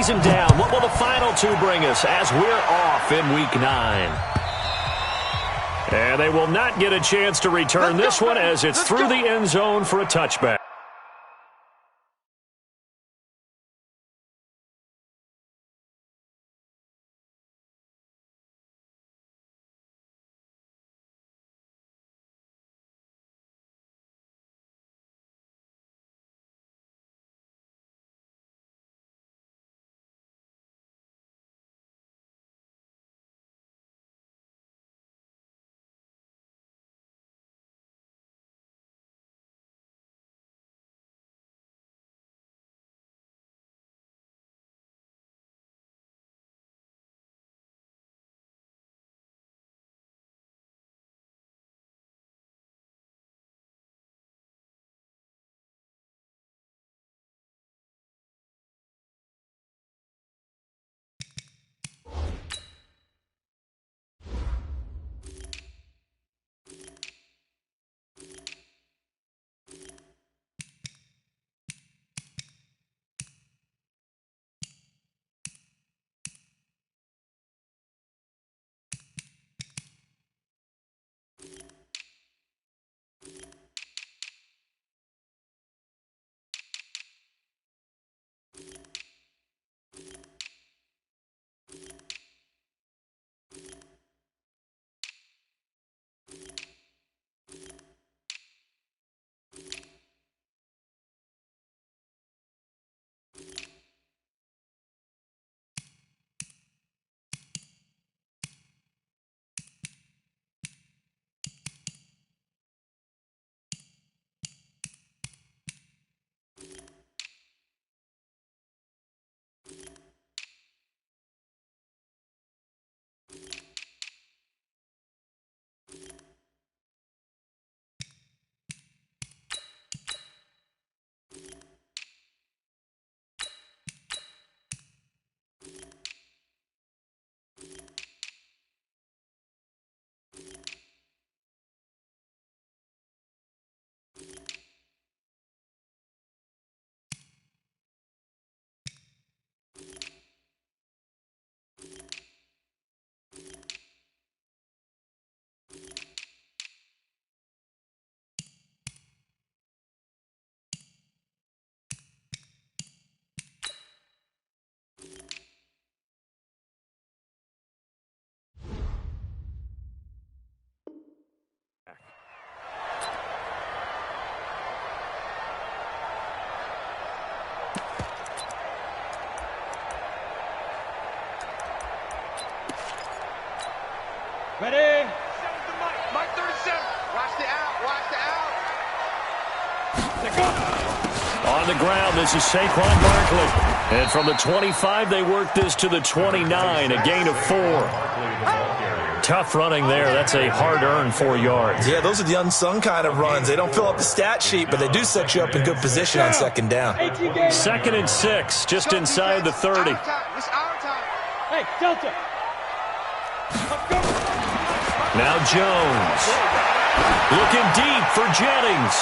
season down. What will the final two bring us as we're off in Week 9? And they will not get a chance to return this one as it's through the end zone for a touchback. Ready? Mike 37. Watch the out. On the ground, this is Saquon Barkley. And from the 25, they work this to the 29, a gain of 4. Tough running there. That's a hard-earned 4 yards. Yeah, those are the unsung kind of runs. They don't fill up the stat sheet, but they do set you up in good position on second down. 2nd and 6, just inside the 30. It's our time. Hey, Delta. Now Jones. Looking deep for Jennings.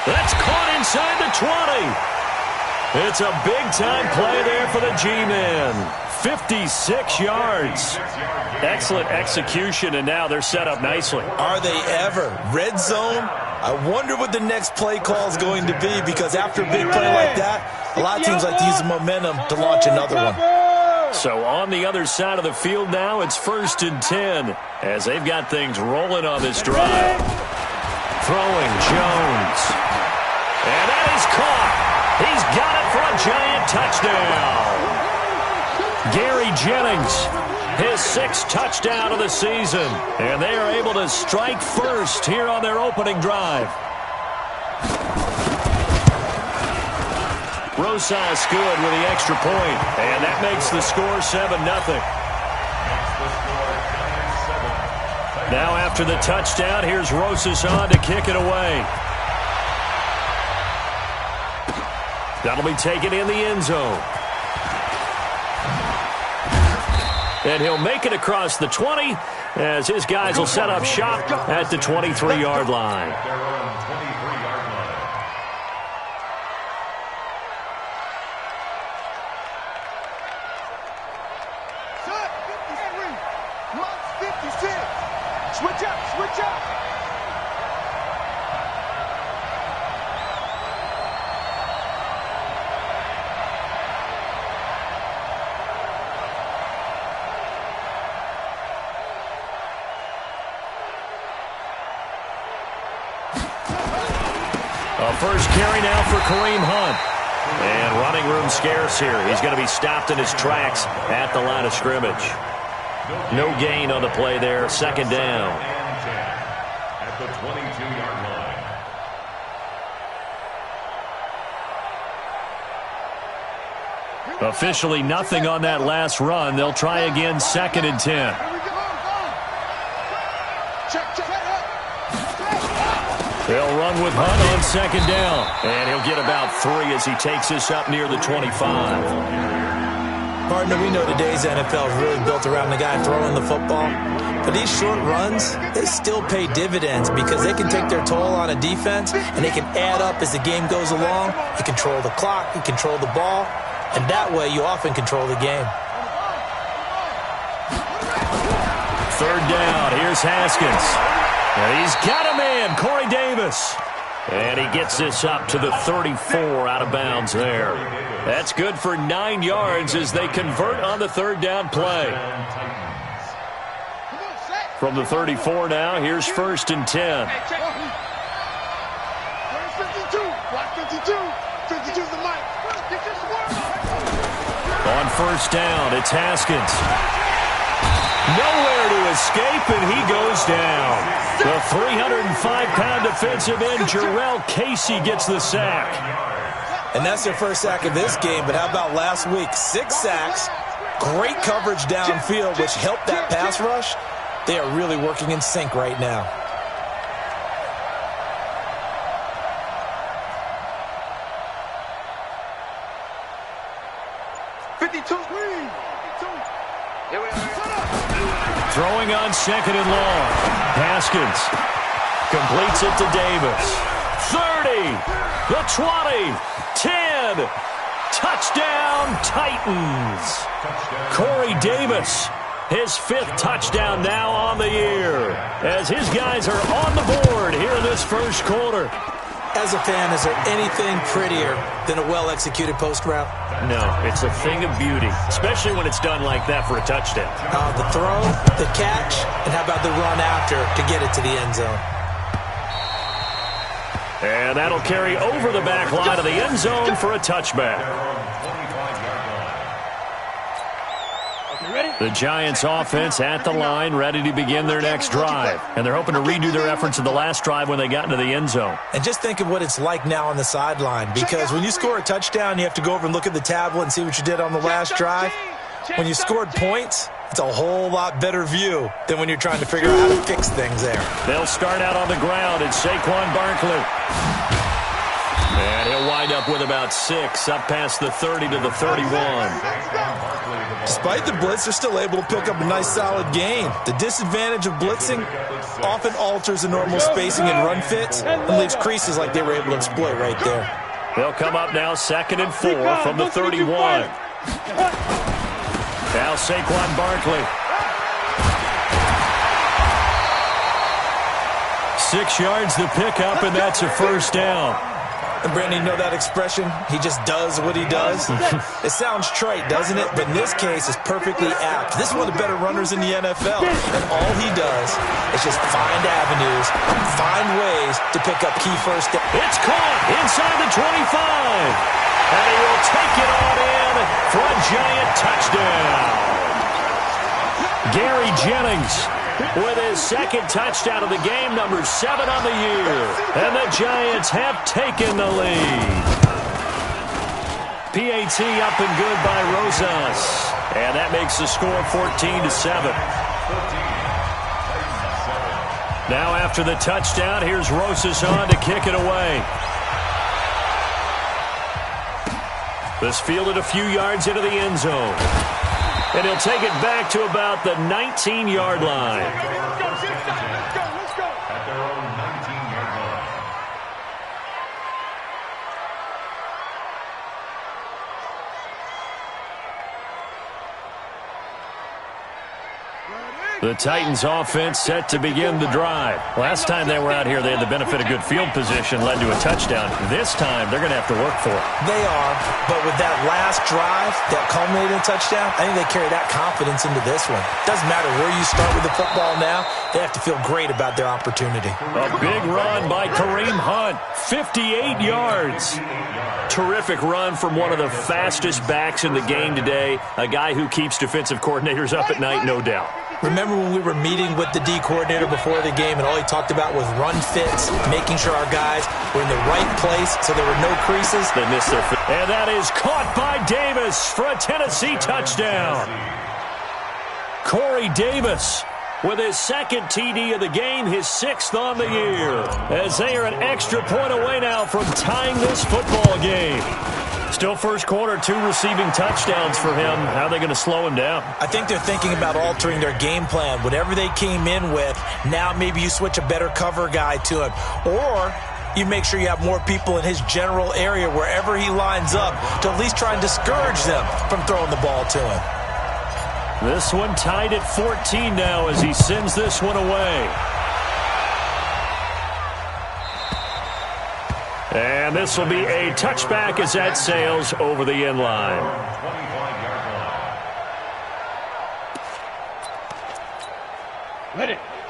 That's caught inside the 20. It's a big-time play there for the G-men. 56 yards. Excellent execution, and now they're set up nicely. Are they ever? Red zone? I wonder what the next play call is going to be, because after a big play like that, a lot of teams like to use the momentum to launch another one. So on the other side of the field now, it's 1st and 10 as they've got things rolling on this drive. Throwing Jones. And that is caught. He's got it for a giant touchdown. Gary Jennings, his 6th touchdown of the season. And they are able to strike first here on their opening drive. Rosas good with the extra point, and that makes the score 7-0. Now after the touchdown, here's Rosas on to kick it away. That'll be taken in the end zone. And he'll make it across the 20 as his guys will set up shop at the 23-yard line. Switch up. A first carry now for Kareem Hunt. And running room scarce here. He's going to be stopped in his tracks at the line of scrimmage. No gain on the play there. Second down. At the 22-yard line. Officially nothing on that last run. They'll try again, 2nd and 10. They'll run with Hunt on 2nd down. And he'll get about 3 as he takes this up near the 25. Partner, we know today's NFL is really built around the guy throwing the football. But these short runs, they still pay dividends because they can take their toll on a defense and they can add up as the game goes along. You control the clock, you control the ball, and that way you often control the game. 3rd down. Here's Haskins. And he's got a man, Corey Davis. And he gets this up to the 34 out of bounds there. That's good for 9 yards as they convert on the 3rd down play. From the 34 now, here's 1st and 10. 52. Block 52. 52's the mic. On 1st down, it's Haskins. Nowhere to escape, and he goes down. The 305-pound defensive end, Jarrell Casey, gets the sack. And that's their first sack of this game, but how about last week? 6 sacks, great coverage downfield, which helped that pass rush. They are really working in sync right now. Throwing on 2nd and long. Haskins completes it to Davis. 30, the 20, 10. Touchdown, Titans. Corey Davis, his 5th touchdown now on the year, as his guys are on the board here in this first quarter. As a fan, is there anything prettier than a well-executed post route? No, it's a thing of beauty, especially when it's done like that for a touchdown. The throw, the catch, and how about the run after to get it to the end zone? And that'll carry over the back line of the end zone for a touchback. The Giants offense at the line, ready to begin their next drive. And they're hoping to redo their efforts of the last drive when they got into the end zone. And just think of what it's like now on the sideline, because when you score a touchdown, you have to go over and look at the tablet and see what you did on the last drive. When you scored points, it's a whole lot better view than when you're trying to figure out how to fix things there. They'll start out on the ground. It's Saquon Barkley. And he'll wind up with about 6, up past the 30 to the 31. Despite the blitz, they're still able to pick up a nice, solid gain. The disadvantage of blitzing often alters the normal spacing and run fits and leaves creases like they were able to exploit right there. They'll come up now 2nd and 4 from the 31. Now Saquon Barkley. 6 yards the pickup, and that's a first down. And Brandon, you know that expression? He just does what he does. It sounds trite, doesn't it? But in this case, it's perfectly apt. This is one of the better runners in the NFL. And all he does is just find avenues, find ways to pick up key first down. It's caught inside the 25. And he will take it on in for a Giant touchdown. Gary Jennings with his 2nd touchdown of the game, number 7 on the year. And the Giants have taken the lead. PAT up and good by Rosas. And that makes the score 14-7. Now after the touchdown, here's Rosas on to kick it away. This fielded a few yards into the end zone. And he'll take it back to about the 19-yard line. Let's go. At their own 19-yard line. The Titans offense set to begin the drive. Last time they were out here, they had the benefit of good field position, led to a touchdown. This time, they're going to have to work for it. They are, but with that last drive that culminated in a touchdown, I think they carry that confidence into this one. Doesn't matter where you start with the football now, they have to feel great about their opportunity. A big run by Kareem Hunt, 58 yards. Terrific run from one of the fastest backs in the game today, a guy who keeps defensive coordinators up at night, no doubt. Remember when we were meeting with the D coordinator before the game and all he talked about was run fits, making sure our guys were in the right place so there were no creases? They missed their fit. And that is caught by Davis for a Tennessee touchdown. Corey Davis with his second TD of the game, his 6th on the year, as they are an extra point away now from tying this football game. Still first quarter, 2 receiving touchdowns for him. How are they going to slow him down? I think they're thinking about altering their game plan. Whatever they came in with, now maybe you switch a better cover guy to him. Or you make sure you have more people in his general area wherever he lines up to at least try and discourage them from throwing the ball to him. This one tied at 14 now as he sends this one away. And this will be a touchback as that sails over the end line.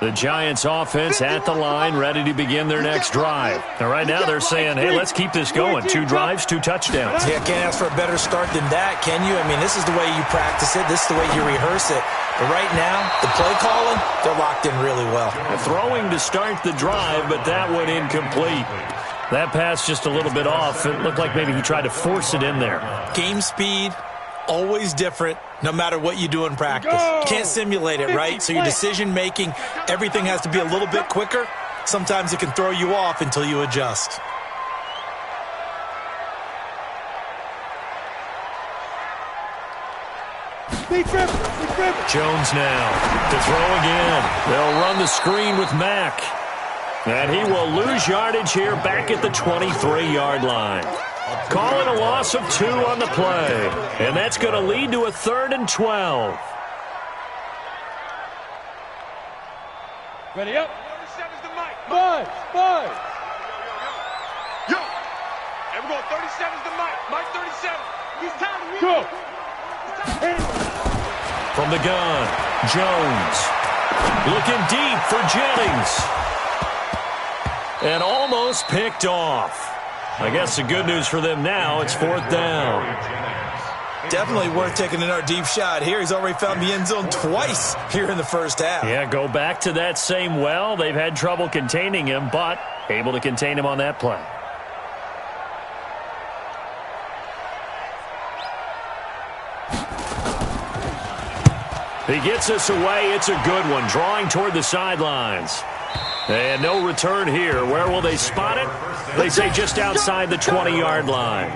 The Giants offense at the line, ready to begin their next drive. Now, right now they're saying, hey, let's keep this going. 2 drives, 2 touchdowns. Yeah, can't ask for a better start than that, can you? I mean, this is the way you practice it. This is the way you rehearse it. But right now, the play calling, they're locked in really well. Throwing to start the drive, but that one incomplete. That pass just a little bit off. It looked like maybe he tried to force it in there. Game speed, always different, no matter what you do in practice. You can't simulate it, right? So your decision-making, everything has to be a little bit quicker. Sometimes it can throw you off until you adjust. Jones now to throw again. They'll run the screen with Mack. And he will lose yardage here back at the 23-yard line. Calling a loss of 2 on the play. And that's going to lead to a 3rd and 12. Ready up. 37's the mic. Five. Yo. And we're going 37's the mic. Mike 37. He's time to go. From the gun, Jones. Looking deep for Jennings. And almost picked off. I guess the good news for them now, it's 4th down. Definitely worth taking another deep shot here. He's already found the end zone twice here in the first half. Yeah, go back to that same well. They've had trouble containing him, but able to contain him on that play. He gets us away. It's a good one, drawing toward the sidelines. And no return here. Where will they spot it? They say just outside the 20-yard line.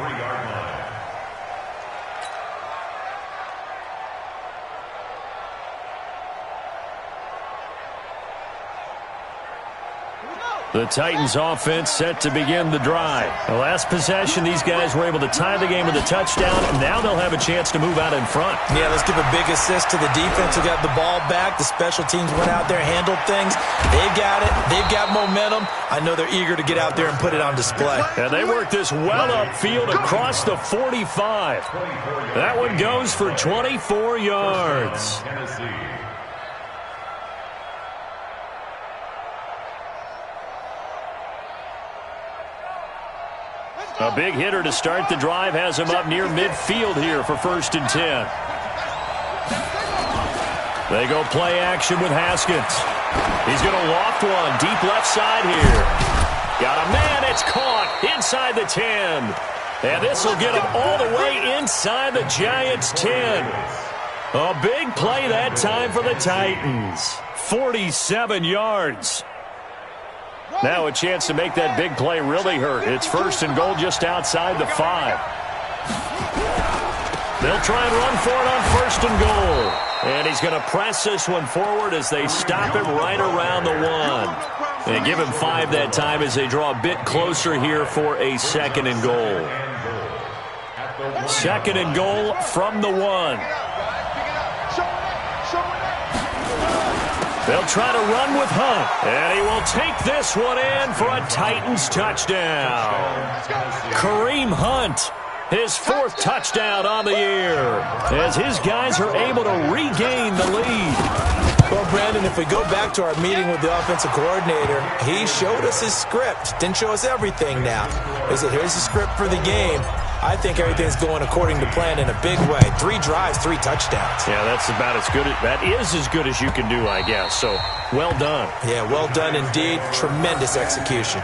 The Titans offense set to begin the drive. The last possession, these guys were able to tie the game with a touchdown, and now they'll have a chance to move out in front. Yeah, let's give a big assist to the defense who got the ball back. The special teams went out there, handled things. They've got it. They've got momentum. I know they're eager to get out there and put it on display. And they work this well upfield across the 45. That one goes for 24 yards. A big hitter to start the drive has him up near midfield here for 1st and 10. They go play action with Haskins. He's going to loft one deep left side here. Got a man. It's caught inside the 10. And this will get him all the way inside the Giants' 10. A big play that time for the Titans. 47 yards. Now a chance to make that big play really hurt. It's 1st and goal just outside the 5. They'll try and run for it on 1st and goal. And he's going to press this one forward as they stop him right around the 1. And give him 5 that time as they draw a bit closer here for a 2nd and goal. 2nd and goal from the 1. They'll try to run with Hunt, and he will take this one in for a Titans touchdown. Kareem Hunt, his 4th touchdown on the year, as his guys are able to regain the lead. Well, Brandon, if we go back to our meeting with the offensive coordinator, he showed us his script. Didn't show us everything now. He said, here's the script for the game. I think everything's going according to plan in a big way. 3 drives, 3 touchdowns. Yeah, that's about as good. That is as good as you can do, I guess. So, well done. Yeah, well done indeed. Tremendous execution.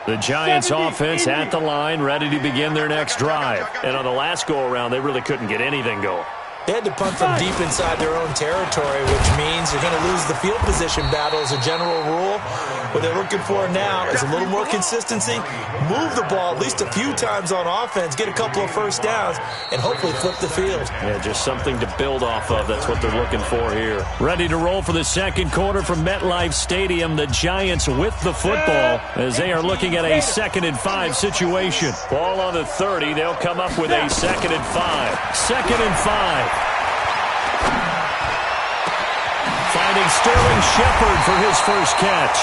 The Giants offense at the line, ready to begin their next drive. And on the last go-around, they really couldn't get anything going. They had to punt from deep inside their own territory, which means you're going to lose the field position battle as a general rule. What they're looking for now is a little more consistency, move the ball at least a few times on offense, get a couple of first downs, and hopefully flip the field. Yeah, just something to build off of. That's what they're looking for here. Ready to roll for the second quarter from MetLife Stadium. The Giants with the football as they are looking at a 2nd and 5 situation. Ball on the 30. They'll come up with a 2nd and 5. 2nd and 5. Finding Sterling Shepard for his first catch.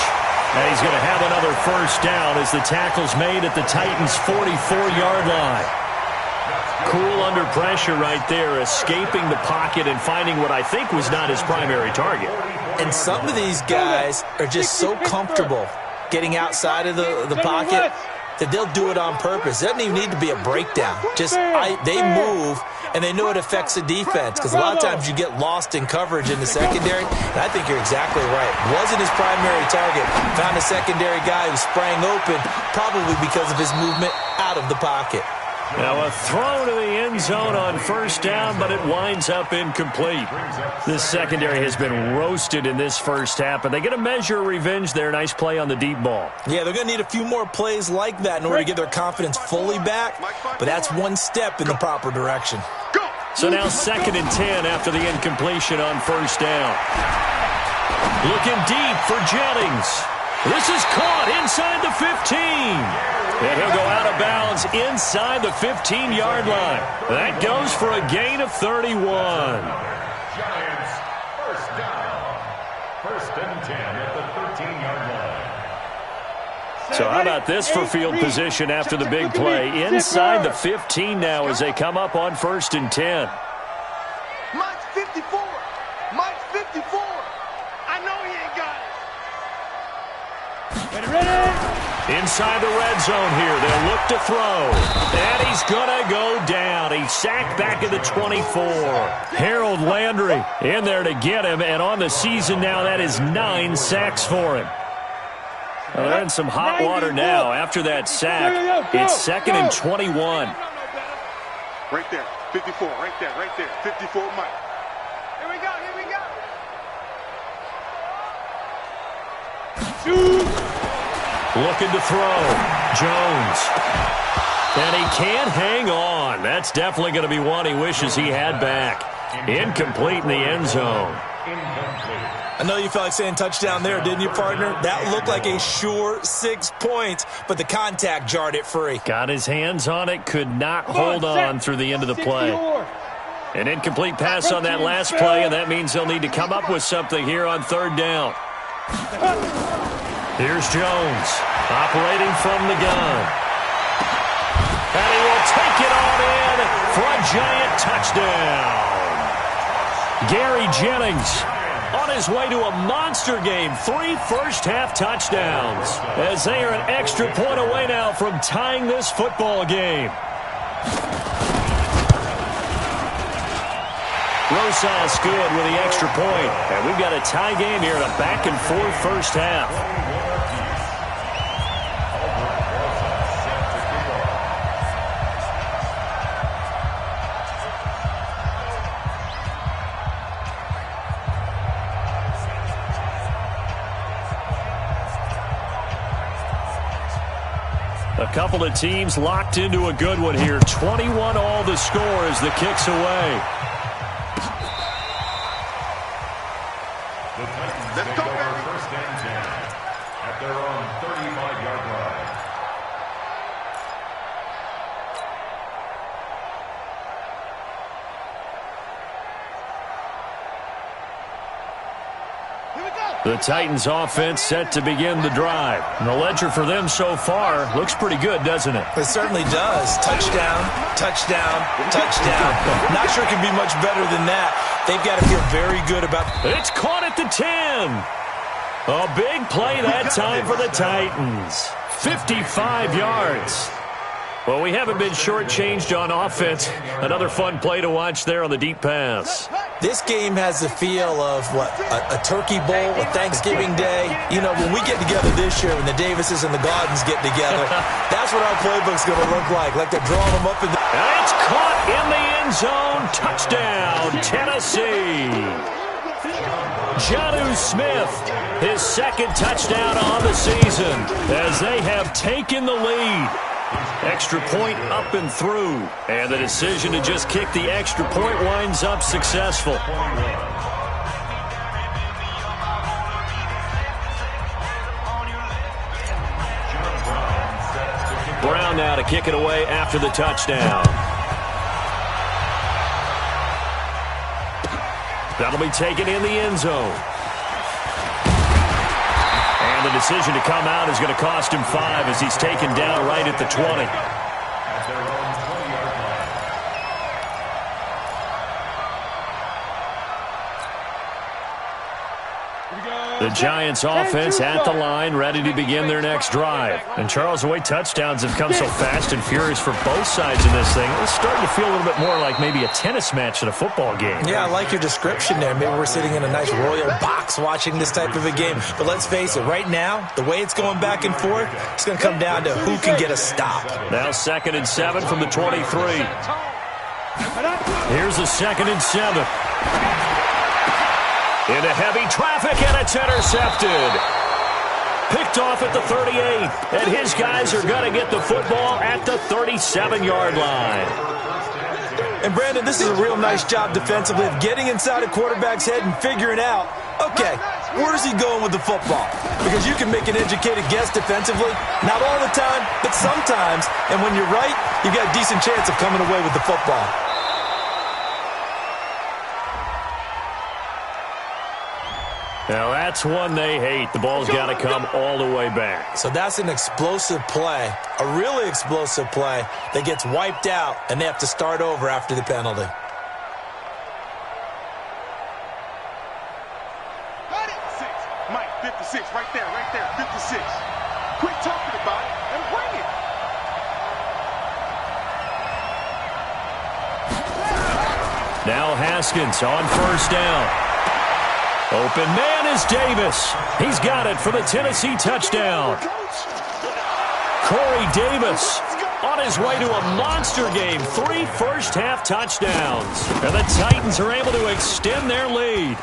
And he's going to have another first down as the tackle's made at the Titans' 44-yard line. Cool under pressure right there, escaping the pocket and finding what I think was not his primary target. And some of these guys are just so comfortable getting outside of the pocket that they'll do it on purpose. It doesn't even need to be a breakdown. They move, and they know it affects the defense because a lot of times you get lost in coverage in the secondary, and I think you're exactly right. Wasn't his primary target. Found a secondary guy who sprang open, probably because of his movement out of the pocket. Now a throw to the end zone on first down, but it winds up incomplete. This secondary has been roasted in this first half, but they get a measure of revenge there. Nice play on the deep ball. Yeah, they're going to need a few more plays like that in order to get their confidence fully back, but that's one step in the proper direction. So now 2nd and 10 after the incompletion on first down. Looking deep for Jennings. This is caught inside the 15. And he'll go out of bounds inside the 15-yard line. That goes for a gain of 31. Giants, first down. 1st and 10 at the 13-yard line. So how about this for field position after the big play? Inside the 15 now as they come up on 1st and 10. Mike's 54. Mike's 54. I know he ain't got it. Ready? Inside the red zone here. They'll look to throw. And he's going to go down. He's sacked back at the 24. Harold Landry in there to get him. And on the season now, that is 9 sacks for him. Well, they're in some hot water now. After that sack, it's 2nd and 21. Right there. 54. Right there. Right there. 54 Mike. Here we go. Here we go. Shoot. Looking to throw. Jones. And he can't hang on. That's definitely going to be one he wishes he had back. Incomplete in the end zone. I know you felt like saying touchdown there, didn't you, partner? That looked like a sure 6 points, but the contact jarred it free. Got his hands on it, could not hold on through the end of the play. An incomplete pass on that last play, and that means they'll need to come up with something here on 3rd down. Here's Jones, operating from the gun. And he will take it on in for a Giant touchdown. Gary Jennings on his way to a monster game. 3 first-half touchdowns as they are an extra point away now from tying this football game. Rosas good with the extra point. And we've got a tie game here in a back-and-forth first half. A couple of teams locked into a good one here. 21 all the score as the kick's away. The Titans Let's take go, over baby. first and 10 at their own 35-yard line. The Titans offense set to begin the drive. And the ledger for them so far looks pretty good, doesn't it? It certainly does. Touchdown, touchdown, touchdown. Not sure it can be much better than that. They've got to feel very good about it. It's caught at the 10. A big play that time for the Titans. 55 yards. Well, we haven't been shortchanged on offense. Another fun play to watch there on the deep pass. This game has the feel of, what, a turkey bowl, a Thanksgiving day. You know, when we get together this year, when the Davises and the Gardens get together, that's what our playbook's going to look like they're drawing them up in the... And it's caught in the end zone. Touchdown, Tennessee. Jonnu Smith, his second touchdown on the season as they have taken the lead. Extra point up and through. And the decision to just kick the extra point winds up successful. Brown now to kick it away after the touchdown. That'll be taken in the end zone. And the decision to come out is going to cost him 5 as he's taken down right at the 20. At their own 20-yard line. The Giants offense at the line, ready to begin their next drive. And Charles, the way touchdowns have come so fast and furious for both sides in this thing, it's starting to feel a little bit more like maybe a tennis match than a football game. Yeah, I like your description there. Maybe we're sitting in a nice royal box watching this type of a game. But let's face it, right now, the way it's going back and forth, it's going to come down to who can get a stop. Now 2nd and 7 from the 23. Here's a 2nd and 7. Into heavy traffic, and it's intercepted. Picked off at the 38, and his guys are going to get the football at the 37-yard line. And, Brandon, this is a real nice job defensively of getting inside a quarterback's head and figuring out, okay, where's he going with the football? Because you can make an educated guess defensively, not all the time, but sometimes. And when you're right, you've got a decent chance of coming away with the football. Now, that's one they hate. The ball's got to come all the way back. So that's an explosive play, a really explosive play that gets wiped out, and they have to start over after the penalty. Got it. 6. Mike, 56, right there, 56. Quit talking about it and bring it. Now Haskins on first down. Open man is Davis. He's got it for the Tennessee touchdown. Corey Davis on his way to a monster game. 3 first-half touchdowns. And the Titans are able to extend their lead.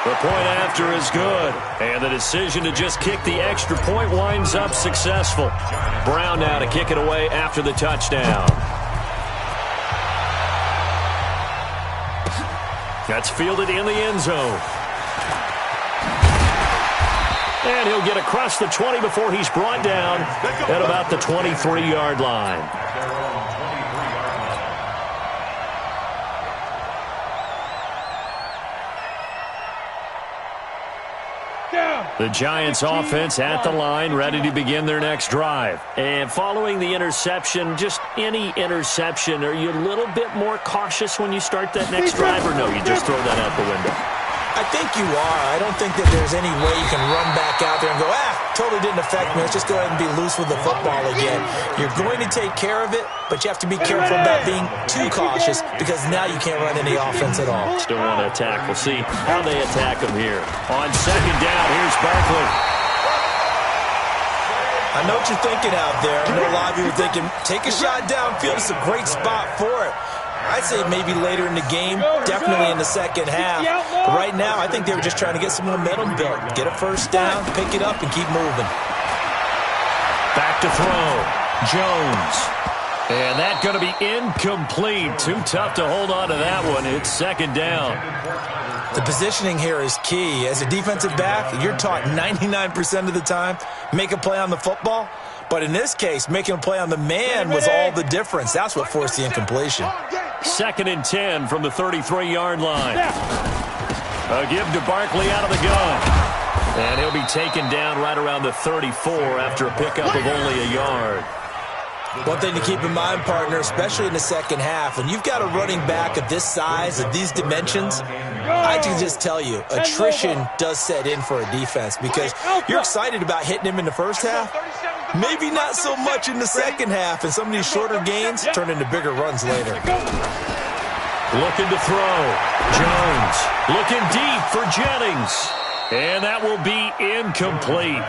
The point after is good. And the decision to just kick the extra point winds up successful. Brown now to kick it away after the touchdown. That's fielded in the end zone. And he'll get across the 20 before he's brought down at about the 23-yard line. At their own 23-yard line. The Giants offense at the line, ready to begin their next drive. And following the interception, just any interception, are you a little bit more cautious when you start that next drive, or no, you just throw that out the window? I think you are. I don't think that there's any way you can run back out there and go, totally didn't affect me. Let's just go ahead and be loose with the football again. You're going to take care of it, but you have to be careful about being too cautious because now you can't run any offense at all. Still want to attack. We'll see how they attack him here. On second down, here's Barkley. I know what you're thinking out there. I know a lot of you are thinking, take a shot downfield. It's a great spot for it. I'd say maybe later in the game, definitely in the second half. But right now, I think they were just trying to get some momentum built. Get a first down, pick it up, and keep moving. Back to throw. Jones. And that's going to be incomplete. Too tough to hold on to that one. It's second down. The positioning here is key. As a defensive back, you're taught 99% of the time, make a play on the football. But in this case, making a play on the man was all the difference. That's what forced the incompletion. 2nd and 10 from the 33-yard line. A give to Barkley out of the gun. And he'll be taken down right around the 34 after a pickup of only a yard. One thing to keep in mind, partner, especially in the second half, when you've got a running back of this size, of these dimensions, I can just tell you, attrition does set in for a defense because you're excited about hitting him in the first half. Maybe not so much in the second half, and some of these shorter gains turn into bigger runs later. Looking to throw. Jones looking deep for Jennings. And that will be incomplete.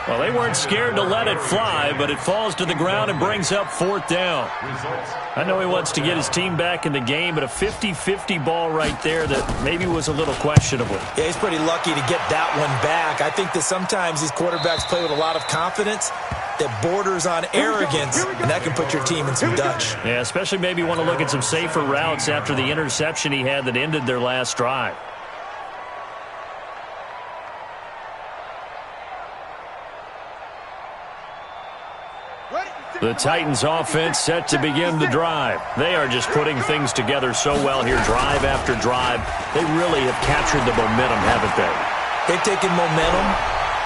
Well, they weren't scared to let it fly, but it falls to the ground and brings up 4th down. I know he wants to get his team back in the game, but a 50-50 ball right there that maybe was a little questionable. Yeah, he's pretty lucky to get that one back. I think that sometimes these quarterbacks play with a lot of confidence that borders on arrogance, and that can put your team in some Dutch. Yeah, especially maybe want to look at some safer routes after the interception he had that ended their last drive. The Titans offense set to begin the drive. They are just putting things together so well here, drive after drive. They really have captured the momentum, haven't they? They've taken momentum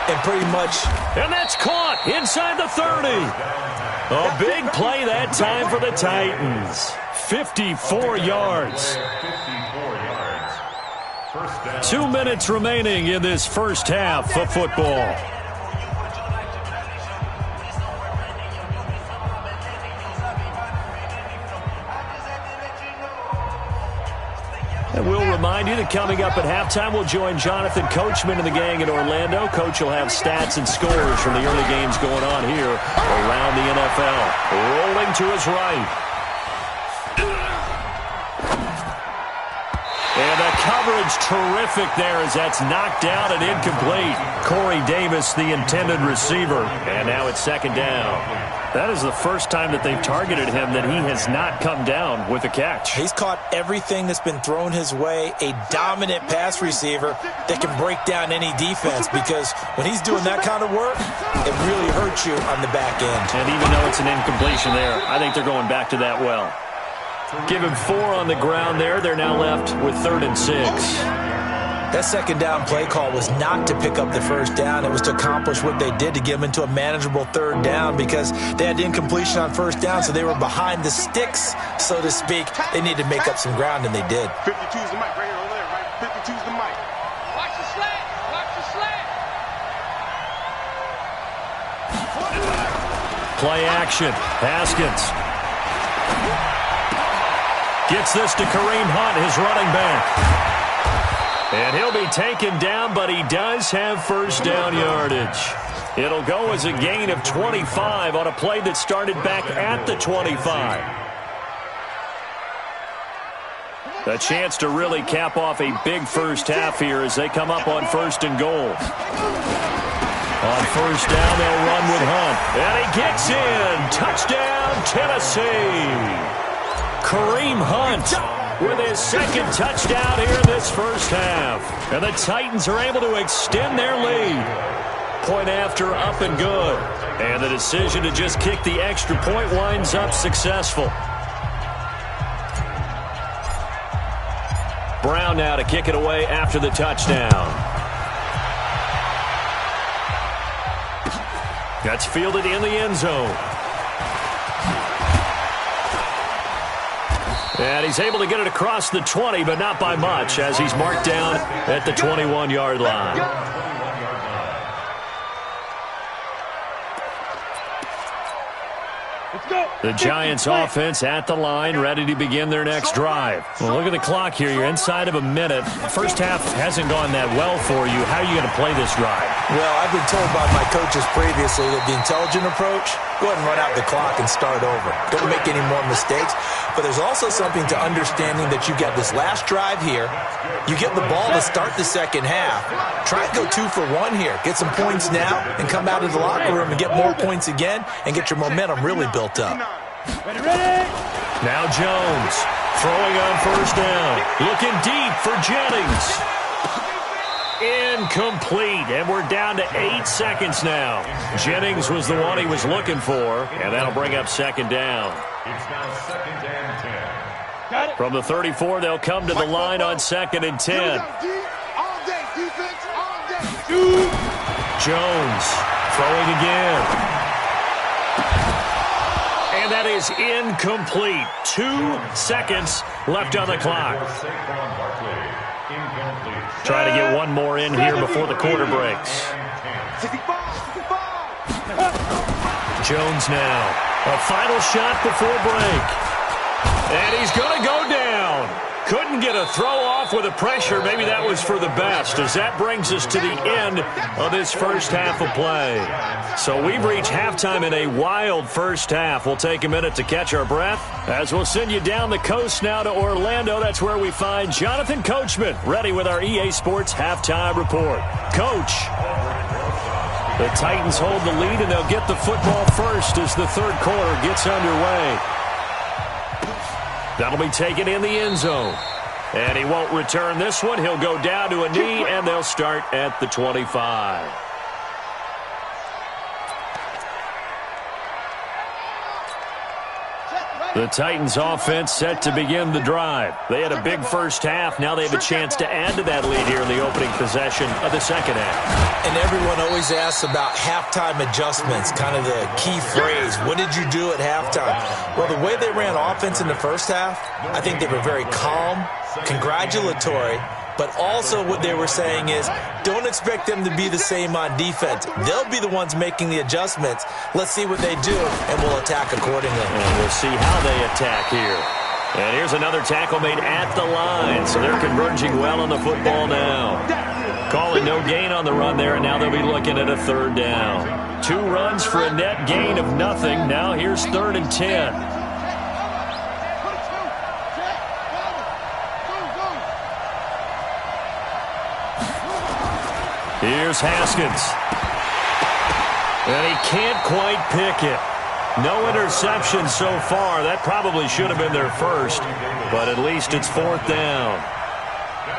and pretty much... And that's caught inside the 30. A big play that time for the Titans. 54 yards. 2 minutes remaining in this first half of football. And we'll remind you that coming up at halftime, we'll join Jonathan Coachman and the gang in Orlando. Coach will have stats and scores from the early games going on here around the NFL. Rolling to his right. And the coverage terrific there as that's knocked down and incomplete. Corey Davis, the intended receiver. And now it's 2nd down. That is the first time that they've targeted him that he has not come down with a catch. He's caught everything that's been thrown his way, a dominant pass receiver that can break down any defense because when he's doing that kind of work, it really hurts you on the back end. And even though it's an incompletion there, I think they're going back to that well. Give him 4 on the ground there. They're now left with 3rd and 6. That 2nd down play call was not to pick up the 1st down. It was to accomplish what they did to get them into a manageable 3rd down because they had incompletion on 1st down, so they were behind the sticks, so to speak. They needed to make up some ground, and they did. 52's the mic right here over there, right? 52's the mic. Watch the slant. Watch the slant. Play action. Haskins gets this to Kareem Hunt, his running back. And he'll be taken down, but he does have 1st down yardage. It'll go as a gain of 25 on a play that started back at the 25. A chance to really cap off a big first half here as they come up on 1st and goal. On 1st down, they'll run with Hunt. And he gets in. Touchdown, Tennessee. Kareem Hunt with his 2nd touchdown here in this first half. And the Titans are able to extend their lead. Point after, up and good. And the decision to just kick the extra point winds up successful. Brown now to kick it away after the touchdown. That's fielded in the end zone. And he's able to get it across the 20, but not by much, as he's marked down at the 21-yard line. The Giants offense at the line, ready to begin their next drive. Well, look at the clock here. You're inside of a minute. The first half hasn't gone that well for you. How are you going to play this drive? Well, I've been told by my coaches previously that the intelligent approach, go ahead and run out the clock and start over. Don't make any more mistakes. But there's also something to understanding that you got this last drive here. You get the ball to start the second half. Try and go 2 for 1 here. Get some points now and come out of the locker room and get more points again and get your momentum really built up. Ready, ready. Now Jones Throwing on first down. Looking deep for Jennings. Incomplete, and we're down to 8 seconds now. Jennings was the one he was looking for, and that'll bring up second down. It's now second and 10. Got it. From the 34, they'll come to the line on second and 10. All day, defense, all day. Jones throwing again. And that is incomplete. 2 seconds left on the clock. Saquon Barkley, incomplete. Trying to get one more in here before the quarter breaks. 65. Jones now. A final shot before break. And he's going to go down. Couldn't get a throw off with the pressure. Maybe that was for the best, as that brings us to the end of this first half of play. So we've reached halftime in a wild first half. We'll take a minute to catch our breath as we'll send you down the coast now to Orlando. That's where we find Jonathan Coachman, ready with our EA Sports halftime report. Coach, the Titans hold the lead, and they'll get the football first as the third quarter gets underway. That'll be taken in the end zone. And he won't return this one. He'll go down to a knee, and they'll start at the 25. The Titans offense set to begin the drive. They had a big first half. Now they have a chance to add to that lead here in the opening possession of the second half. And everyone always asks about halftime adjustments, kind of the key phrase. What did you do at halftime? Well, the way they ran offense in the first half, I think they were very calm, congratulatory, but also what they were saying is don't expect them to be the same on defense. They'll be the ones making the adjustments. Let's see what they do, and we'll attack accordingly. And we'll see how they attack here. And here's another tackle made at the line, so they're converging well on the football now. Calling no gain on the run there, and now they'll be looking at a third down. 2 runs for a net gain of nothing. Now here's 3rd and 10. Here's Haskins. And he can't quite pick it. No interception so far. That probably should have been their first, but at least it's 4th down.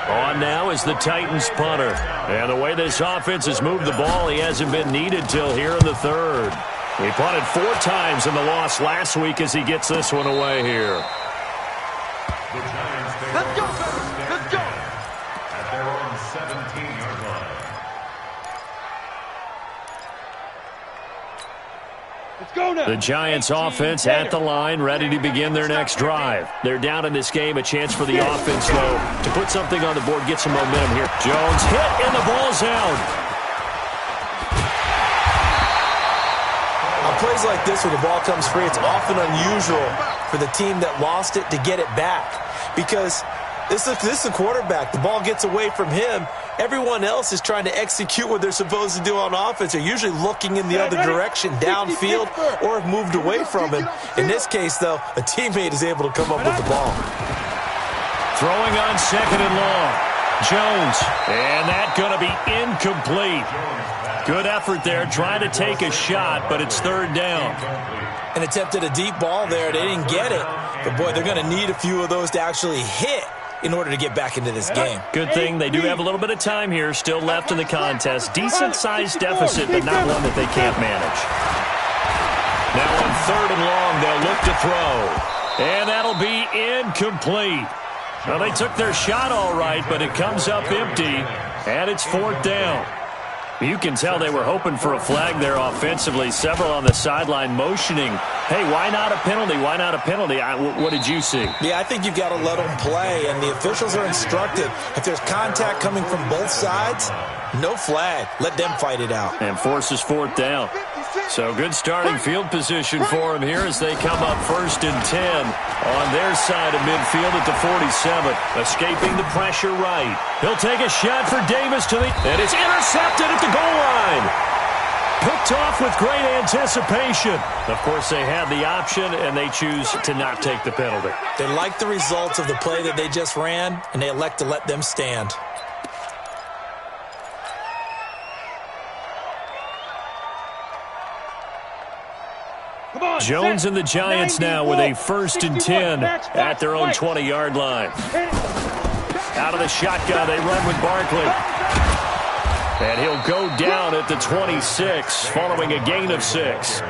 On now is the Titans punter. And the way this offense has moved the ball, he hasn't been needed till here in the third. He punted 4 times in the loss last week as he gets this one away here. Let's go, let's go. At their own 17-yard line. Let's go now. The Giants offense at the line, ready to begin their next drive. They're down in this game. A chance for the offense, though, to put something on the board, get some momentum here. Jones hit, and the ball's out. On plays like this where the ball comes free, it's often unusual for the team that lost it to get it back, because this is a quarterback. The ball gets away from him. Everyone else is trying to execute what they're supposed to do on offense. They're usually looking in the other direction, downfield, or have moved away from him. In this case, though, a teammate is able to come up with the ball. Throwing on 2nd and long. Jones, and that's going to be incomplete. Good effort there, trying to take a shot, but it's 3rd down. And attempted a deep ball there. They didn't get it. But, boy, they're going to need a few of those to actually hit in order to get back into this game. Good thing they do have a little bit of time here still left in the contest. Decent-sized deficit, but not one that they can't manage. Now on 3rd and long, they'll look to throw. And that'll be incomplete. Well, they took their shot all right, but it comes up empty, and it's 4th down. You can tell they were hoping for a flag there offensively. Several on the sideline motioning, hey, why not a penalty? Why not a penalty? What did you see? Yeah, I think you've got to let them play, and the officials are instructed. If there's contact coming from both sides, no flag. Let them fight it out. And forces 4th down. So good starting field position for them here as they come up 1st and 10 on their side of midfield at the 47. Escaping the pressure right. He'll take a shot for Davis and it's intercepted at the goal line. Picked off with great anticipation. Of course, they had the option, and they choose to not take the penalty. They like the results of the play that they just ran, and they elect to let them stand. Jones and the Giants now with a 1st and 10 at their own 20-yard line. Out of the shotgun, they run with Barkley. And he'll go down at the 26 following a gain of 6.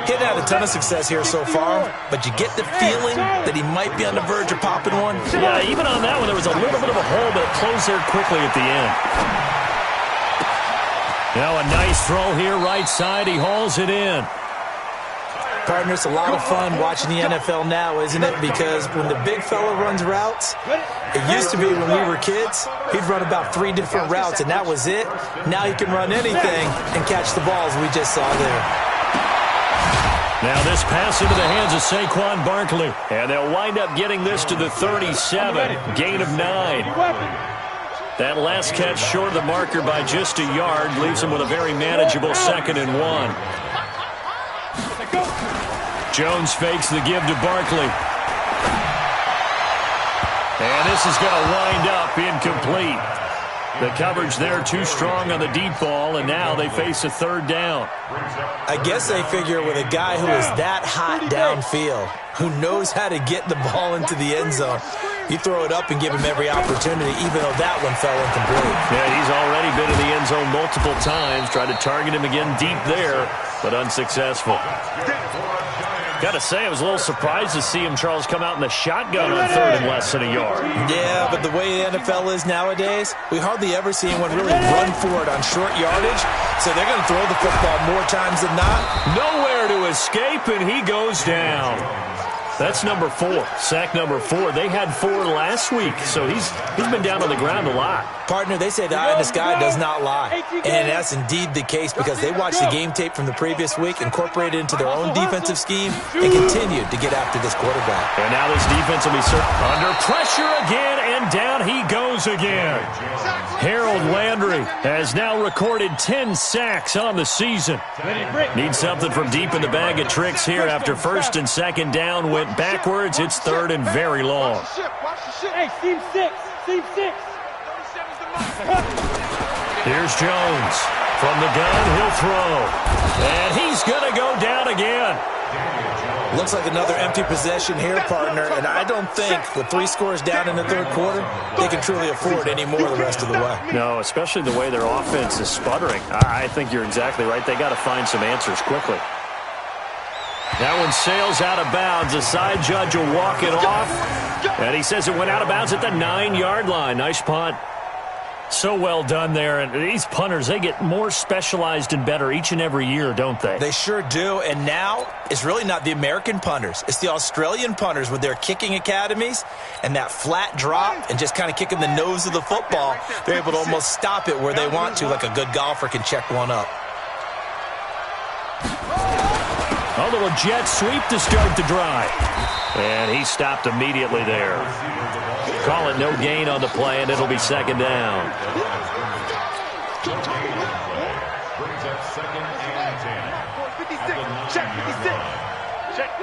He'd had a ton of success here so far, but you get the feeling that he might be on the verge of popping one. Yeah, even on that one, there was a little bit of a hole, but it closed there quickly at the end. Now a nice throw here, right side. He hauls it in. Partner, it's a lot of fun watching the NFL now, isn't it? Because when the big fella runs routes, it used to be when we were kids, he'd run about 3 different routes, and that was it. Now he can run anything and catch the balls we just saw there. Now this pass into the hands of Saquon Barkley. And they'll wind up getting this to the 37. Gain of 9. That last catch short of the marker by just a yard leaves him with a very manageable 2nd and 1. Jones fakes the give to Barkley. And this is going to wind up incomplete. The coverage there too strong on the deep ball, and now they face a 3rd down. I guess they figure with a guy who is that hot downfield, who knows how to get the ball into the end zone, you throw it up and give him every opportunity, even though that one fell incomplete. Yeah, he's already been in the end zone multiple times, tried to target him again deep there, but unsuccessful. Got to say, I was a little surprised to see him, Charles, come out in the shotgun on 3rd and less than a yard. Yeah, but the way the NFL is nowadays, we hardly ever see anyone really run for it on short yardage, so they're going to throw the football more times than not. Nowhere to escape, and he goes down. That's number 4, sack number 4. They had 4 last week, so he's been down on the ground a lot. Partner, they say the eye in the sky does not lie. And that's indeed the case because they watched the game tape from the previous week, incorporated it into their own defensive scheme, and continued to get after this quarterback. And now this defense will be under pressure again, and down he goes again. Harold Landry has now recorded 10 sacks on the season. Needs something from deep in the bag of tricks here after 1st and 2nd down went backwards. It's 3rd and very long. Hey, seam 6. Seam 6. Here's Jones. From the gun, he'll throw. And he's going to go down again. Looks like another empty possession here, partner, and I don't think with 3 scores down in the 3rd quarter, they can truly afford any more the rest of the way. No, especially the way their offense is sputtering. I think you're exactly right. They got to find some answers quickly. That one sails out of bounds. The side judge will walk it off. And he says it went out of bounds at the 9-yard line. Nice punt. So well done there. And these punters, they get more specialized and better each and every year, don't they? They sure do. And now it's really not the American punters. It's the Australian punters with their kicking academies and that flat drop and just kind of kicking the nose of the football. They're able to almost stop it where they want to, like a good golfer can check one up. A little jet sweep to start the drive. And he stopped immediately there. Call it no gain on the play, and it'll be 2nd down. Brings up 2nd and 10. 56. Check 56. Check.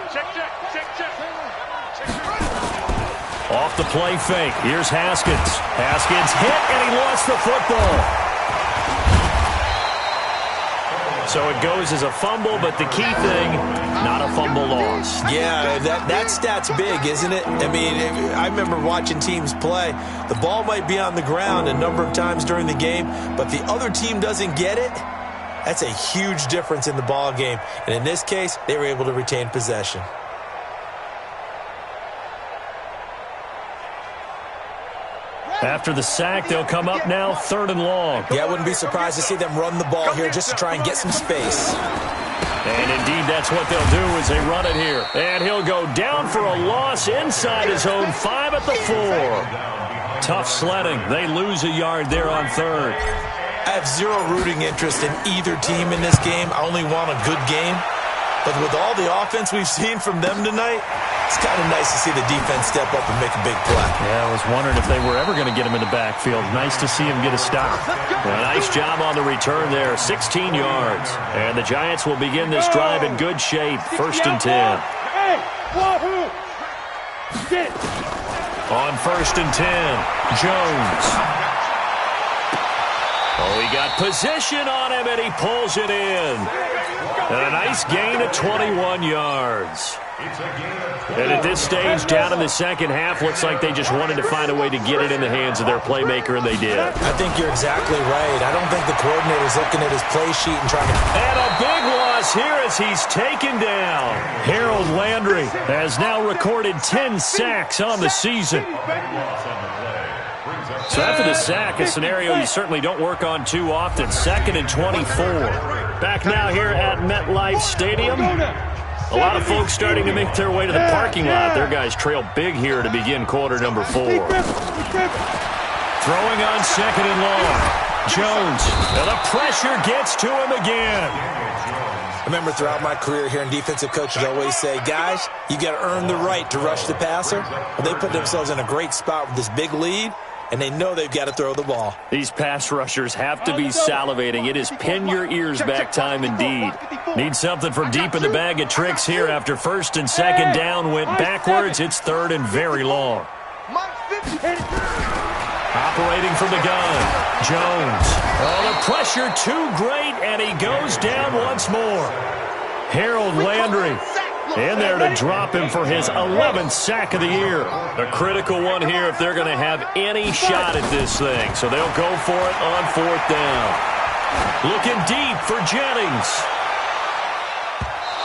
Off the play fake. Here's Haskins. Haskins hit, and he lost the football. So it goes as a fumble, but the key thing, not a fumble loss. Yeah, that stat's big, isn't it? I mean, I remember watching teams play. The ball might be on the ground a number of times during the game, but the other team doesn't get it. That's a huge difference in the ball game. And in this case, they were able to retain possession. After the sack, they'll come up now 3rd and long. Yeah, I wouldn't be surprised to see them run the ball here just to try and get some space. And indeed, that's what they'll do as they run it here. And he'll go down for a loss inside his own 5 at the 4. Tough sledding. They lose a yard there on 3rd. I have zero rooting interest in either team in this game. I only want a good game. But with all the offense we've seen from them tonight, it's kind of nice to see the defense step up and make a big play. Yeah, I was wondering if they were ever going to get him in the backfield. Nice to see him get a stop. A nice job on the return there, 16 yards. And the Giants will begin this drive in good shape, 1st and 10. Hey, wahoo! Get it. On 1st and 10, Jones. Oh, he got position on him, and he pulls it in. And a nice gain of 21 yards. And at this stage, down in the second half, looks like they just wanted to find a way to get it in the hands of their playmaker, and they did. I think you're exactly right. I don't think the coordinator's looking at his play sheet and trying to... And a big loss here as he's taken down. Harold Landry has now recorded 10 sacks on the season. So after the sack, a scenario you certainly don't work on too often. 2nd and 24. Back now here at MetLife Stadium. A lot of folks starting to make their way to the parking lot. Their guys trail big here to begin quarter number 4. Throwing on 2nd and long. Jones. And the pressure gets to him again. I remember throughout my career hearing defensive coaches always say, guys, you got to earn the right to rush the passer. Well, they put themselves in a great spot with this big lead, and they know they've got to throw the ball. These pass rushers have to be salivating. It is pin your ears back time indeed. Need something from deep in the bag of tricks here after 1st and 2nd down went backwards. It's 3rd and very long. Operating from the gun, Jones. Oh, the pressure too great, and he goes down once more. Harold Landry in there to drop him for his 11th sack of the year. A critical one here if they're going to have any shot at this thing. So they'll go for it on 4th down. Looking deep for Jennings.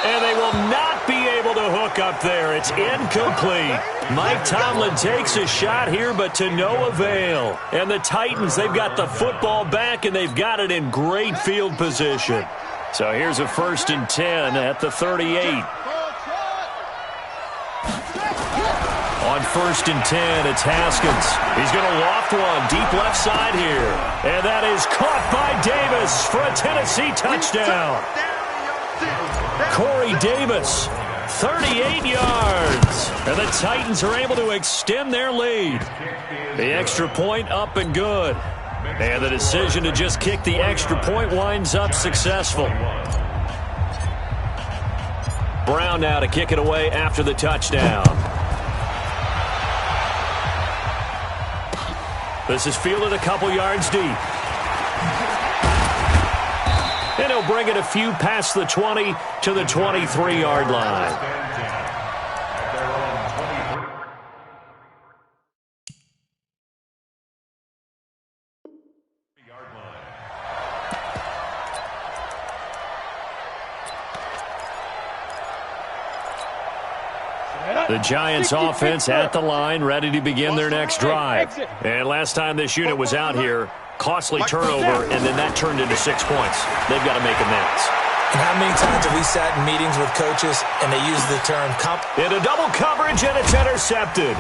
And they will not be able to hook up there. It's incomplete. Mike Tomlin takes a shot here, but to no avail. And the Titans, they've got the football back, and they've got it in great field position. So here's a 1st and 10 at the 38. On 1st and 10, it's Haskins. He's going to loft one deep left side here. And that is caught by Davis for a Tennessee touchdown. Corey Davis, 38 yards. And the Titans are able to extend their lead. The extra point up and good. And the decision to just kick the extra point winds up successful. Brown now to kick it away after the touchdown. This is fielded a couple yards deep. And he'll bring it a few past the 20 to the 23-yard line. The Giants offense at the line, ready to begin their next drive. And last time this unit was out here, costly turnover, and then that turned into 6 points. They've got to make amends. And how many times have we sat in meetings with coaches and they use the term into double coverage, and it's intercepted.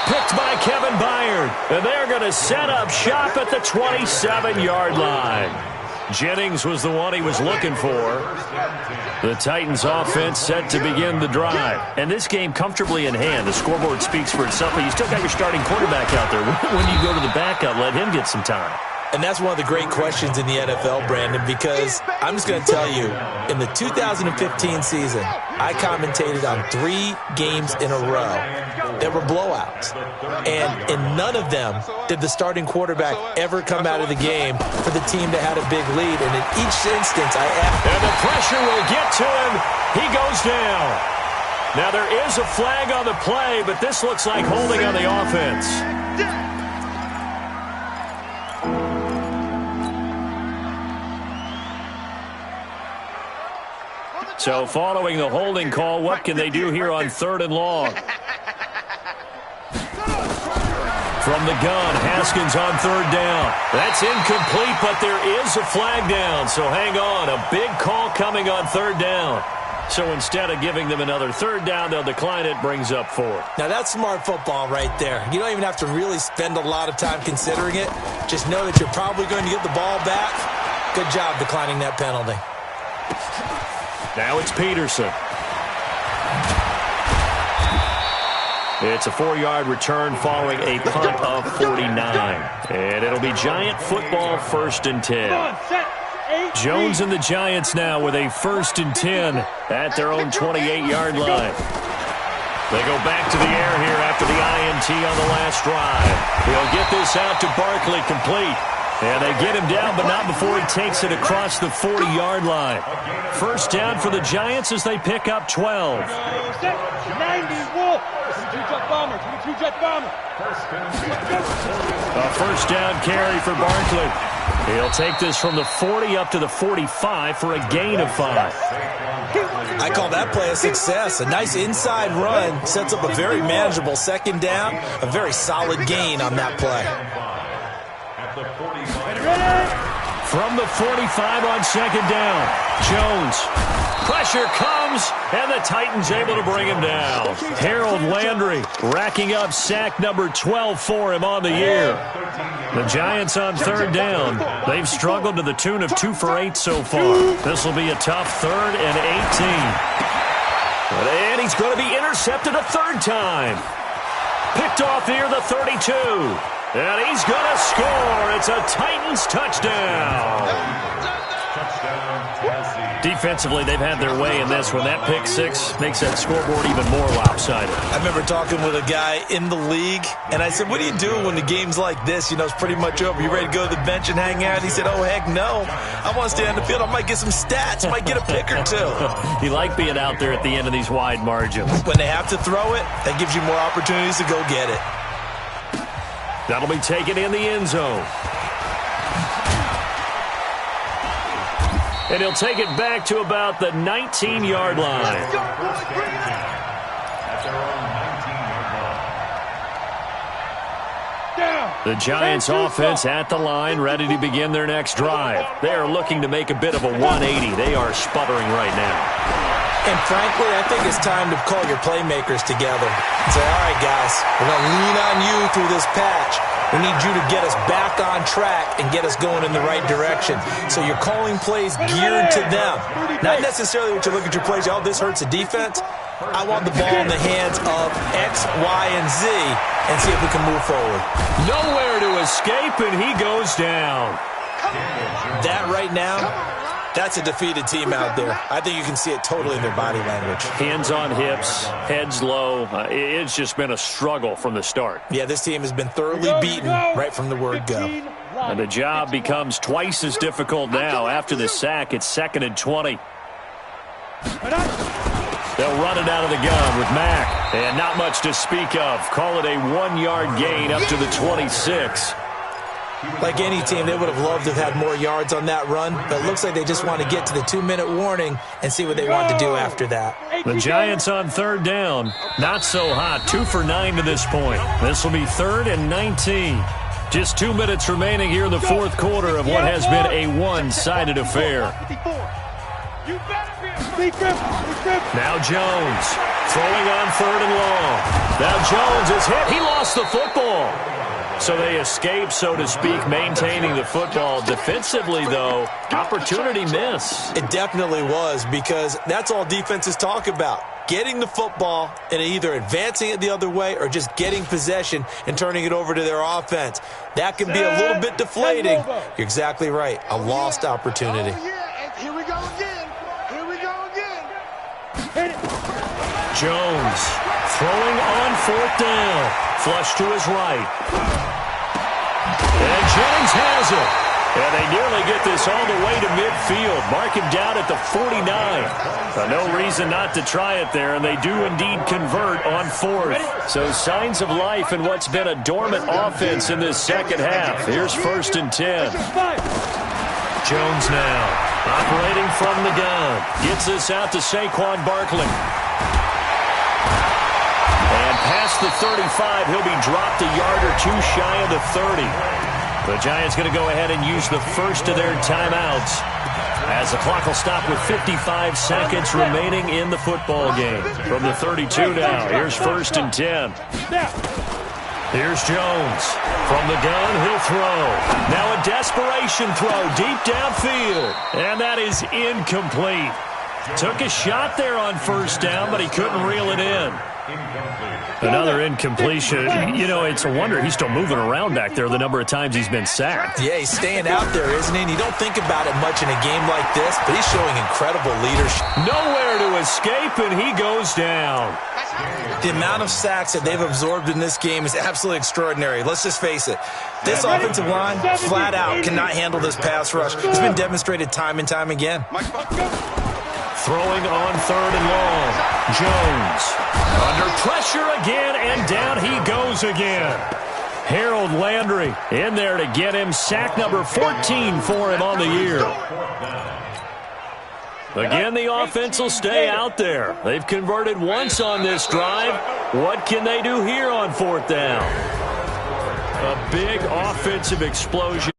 Picked by Kevin Byard. And they're going to set up shop at the 27-yard line. Jennings was the one he was looking for. The Titans offense set to begin the drive. And this game comfortably in hand. The scoreboard speaks for itself, but you still got your starting quarterback out there. When do you go to the backup? Let him get some time. And that's one of the great questions in the NFL, Brandon, because I'm just going to tell you, in the 2015 season, I commentated on 3 games in a row that were blowouts. And in none of them did the starting quarterback ever come out of the game for the team that had a big lead. And in each instance, I asked... And the pressure will get to him. He goes down. Now, there is a flag on the play, but this looks like holding on the offense. So following the holding call, what can they do here on 3rd and long? From the gun, Haskins on 3rd down. That's incomplete, but there is a flag down. So hang on, a big call coming on 3rd down. So instead of giving them another 3rd down, they'll decline it, brings up 4th. Now that's smart football right there. You don't even have to really spend a lot of time considering it. Just know that you're probably going to get the ball back. Good job declining that penalty. Now it's Peterson. It's a 4-yard return following a punt of 49. And it'll be Giant football, 1st and 10. Jones and the Giants now with a 1st and 10 at their own 28-yard line. They go back to the air here after the INT on the last drive. He'll get this out to Barkley complete. And they get him down, but not before he takes it across the 40-yard line. First down for the Giants as they pick up 12. 90, Wolf. 22-jet bomber. 22-jet bomber. A first down carry for Barkley. He'll take this from the 40 up to the 45 for a gain of 5. I call that play a success. A nice inside run sets up a very manageable second down. A very solid gain on that play. From the 45 on second down, Jones. Pressure comes, and the Titans able to bring him down. Harold Landry racking up sack number 12 for him on the year. The Giants on third down. They've struggled to the tune of 2 for 8 so far. This will be a tough 3rd and 18. And he's going to be intercepted a third time. Picked off near the 32. And he's going to score. It's a Titans touchdown. Defensively, they've had their way in this one. That pick six makes that scoreboard even more lopsided. I remember talking with a guy in the league, and I said, what do you do when the game's like this? You know, it's pretty much over. You ready to go to the bench and hang out? He said, oh, heck no. I want to stay on the field. I might get some stats. Might get a pick or two. You like being out there at the end of these wide margins. When they have to throw it, that gives you more opportunities to go get it. That'll be taken in the end zone. And he'll take it back to about the 19-yard line. The Giants offense at the line, ready to begin their next drive. They are looking to make a bit of a 180. They are sputtering right now. And frankly, I think it's time to call your playmakers together and say, all right, guys, we're going to lean on you through this patch. We need you to get us back on track and get us going in the right direction. So you're calling plays geared to them. Not necessarily what you look at your plays, oh, this hurts the defense. I want the ball in the hands of X, Y, and Z and see if we can move forward. Nowhere to escape, and he goes down. That right now, that's a defeated team out there. I think you can see it totally in their body language. Hands on hips, heads low. It's just been a struggle from the start. Yeah, this team has been thoroughly beaten right from the word go. And the job becomes twice as difficult now. After the sack, it's 2nd and 20. They'll run it out of the gun with Mack. And not much to speak of. Call it a 1-yard gain up to the 26. Like any team, they would have loved to have had more yards on that run, but it looks like they just want to get to the 2-minute warning and see what they want to do after that. The Giants on third down. Not so hot. 2 for 9 to this point. This will be 3rd and 19. Just 2 minutes remaining here in the fourth quarter of what has been a one-sided affair. Now Jones throwing on 3rd and long. Now Jones is hit. He lost the football. So they escape, so to speak, maintaining the football. Defensively, though, opportunity miss. It definitely was, because that's all defenses talk about. Getting the football and either advancing it the other way or just getting possession and turning it over to their offense. That can be a little bit deflating. You're exactly right. A lost opportunity. Here we go again. Here we go again. Jones throwing on 4th down. Flush to his right. And Jones has it. And they nearly get this all the way to midfield. Mark him down at the 49. No reason not to try it there, and they do indeed convert on 4th. So signs of life in what's been a dormant offense in this second half. Here's 1st and 10. Jones now operating from the gun. Gets this out to Saquon Barkley. And past the 35, he'll be dropped a yard or two shy of the 30. The Giants going to go ahead and use the first of their timeouts as the clock will stop with 55 seconds remaining in the football game. From the 32 now, here's 1st and 10. Here's Jones. From the gun, he'll throw. Now a desperation throw deep downfield. And that is incomplete. Took a shot there on 1st down, but he couldn't reel it in. Another incompletion. You know, it's a wonder he's still moving around back there the number of times he's been sacked. Yeah, he's staying out there, isn't he? And you don't think about it much in a game like this, but he's showing incredible leadership. Nowhere to escape, and he goes down. The amount of sacks that they've absorbed in this game is absolutely extraordinary. Let's just face it. This offensive line, flat out, cannot handle this pass rush. It's been demonstrated time and time again. Throwing on 3rd and long. Jones under pressure again, and down he goes again. Harold Landry in there to get him sack number 14 for him on the year. Again, the offense will stay out there. They've converted once on this drive. What can they do here on 4th down? A big offensive explosion.